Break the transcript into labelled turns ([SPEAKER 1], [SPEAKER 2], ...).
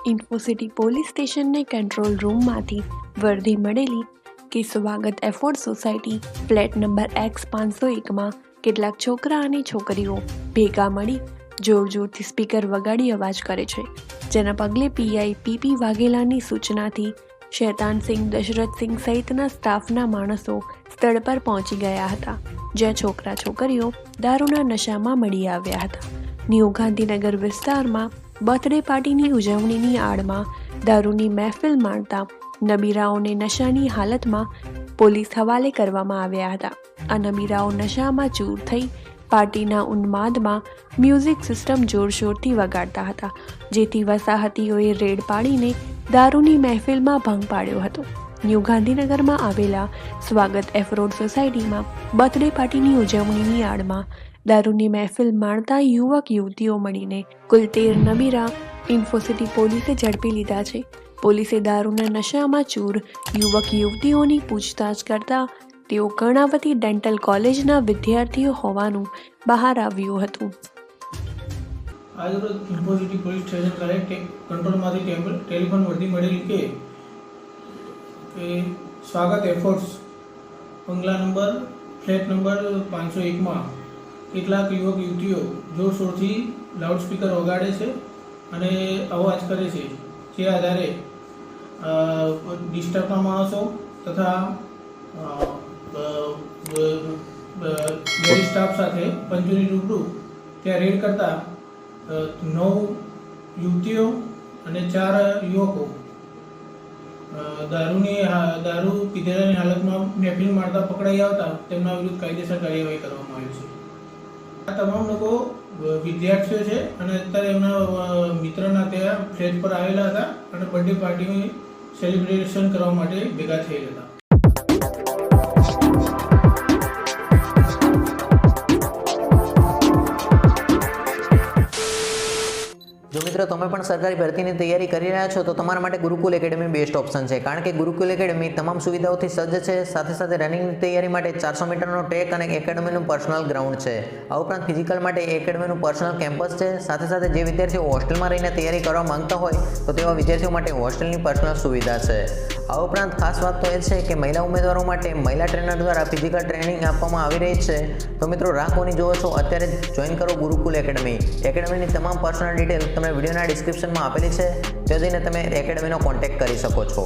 [SPEAKER 1] Infocity police સ્ટેશનને control રૂમમાંથી વર્દી મળેલી કે સ્વાગત એફોર્ડ સોસાયટી ફ્લેટ નંબર X501માં કેટલાક છોકરા અને છોકરીઓ ભેગા મળી જોરથી સ્પીકર વગાડી અવાજ કરે છે, જેના પગલે પીઆઈ પીપી વાઘેલાની સૂચનાથી શૈતાનસિંહ, દશરથસિંહ સહિતના સ્ટાફના માણસો સ્થળ પર પહોંચી ગયા હતા, જ્યાં છોકરા છોકરીઓ દારૂના નશામાં મળી આવ્યા હતા. ન્યૂ ગાંધીનગર વિસ્તારમાં બર્થડે પાર્ટીની ઉજવણીની આડમાં દારૂની મહેફિલ માણતા નબીરાઓને નશાની હાલતમાં પોલીસ હવાલે કરવામાં આવ્યા હતા. આ નબીરાઓ નશામાં ચૂર થઈ પાર્ટીના ઉન્માદમાં મ્યુઝિક સિસ્ટમ જોરશોરથી વગાડતા હતા, જેથી વસાહતીઓએ રેડ પાડીને દારૂની મહેફિલમાં ભંગ પાડ્યો હતો. ન્યૂ ગાંધીનગરમાં આવેલા સ્વાગત એફરોડ સોસાયટીમાં બર્થડે પાર્ટીની ઉજવણીની આડમાં દારૂની મહેફિલ માણતા યુવક યુવતીઓ મળીને કુલ 13 નબીરા ઇન્ફોસિટી પોલીસે ઝડપી લીધા છે. પોલીસે દારૂના નશામાં ચૂર યુવક યુવતીઓની પૂછતાછ કરતા તેઓ કર્ણાવતી ડેન્ટલ કોલેજના વિદ્યાર્થીઓ હોવાનું બહાર આવ્યું હતું.
[SPEAKER 2] આજરોજ ઇન્ફોસિટી પોલીસ સ્ટેશન ખાતે કંટ્રોલમાંથી ટેલિફોન વર્દી મળેલી કે સ્વાગત એફર્ટ્સ બંગલા નંબર ફ્લેટ નંબર 501માં કેટલાક યુવક યુવતીઓ જોરશોરથી લાઉડસ્પીકર વગાડે છે અને અવાજ કરે છે, જે આધારે ડિસ્ટર્બના માણસો તથા લેડી સ્ટાફ સાથે પંચોની રૂબરૂ ત્યાં રેડ કરતા 9 યુવતીઓ અને 4 યુવકો દારૂ પીધેલાની હાલતમાં મહેફિલ મારતા પકડાઈ આવતા તેમના વિરુદ્ધ કાયદેસર કાર્યવાહી કરવામાં આવી છે. આ તમામ લોકો વિદ્યાર્થીઓ છે અને અત્યારે એમના મિત્રના ત્યાં ફ્લેટ પર આવેલા હતા અને બર્થડે પાર્ટીનું સેલિબ્રેશન કરવા માટે ભેગા થયેલા હતા.
[SPEAKER 3] જો મિત્રો તમે પણ સરકારી ભરતીની તૈયારી કરી રહ્યા છો તો તમારા માટે ગુરુકુલ એકેડમી બેસ્ટ ઓપ્શન છે, કારણ કે ગુરુકુલ એકેડમી તમામ સુવિધાઓથી સજ્જ છે. સાથે રનિંગની તૈયારી માટે 400 મીટરનો ટ્રેક અને એકેડમીનું પર્સનલ ગ્રાઉન્ડ છે. આ ઉપરાંત ફિઝિકલ માટે એકેડમીનું પર્સનલ કેમ્પસ છે. સાથે જે વિદ્યાર્થીઓ હોસ્ટેલમાં રહીને તૈયારી કરવા માંગતા હોય તો તેવા વિદ્યાર્થીઓ માટે હોસ્ટેલની પર્સનલ સુવિધા છે. આ ઉપરાંત ખાસ વાત તો એ છે કે મહિલા ઉમેદવારો માટે મહિલા ટ્રેનર દ્વારા ફિઝિકલ ટ્રેનિંગ આપવામાં આવી રહી છે. તો મિત્રો રાહ કોની જોવો છો, અત્યારે જોઈન કરો ગુરુકુલ એકેડમી. એકેડમીની તમામ પર્સનલ ડિટેલ તમને વિડીયોના ડિસ્ક્રિપ્શનમાં આપેલી છે, ત્યાં જઈને તમે એકેડમીનો કોન્ટેક્ટ કરી શકો છો.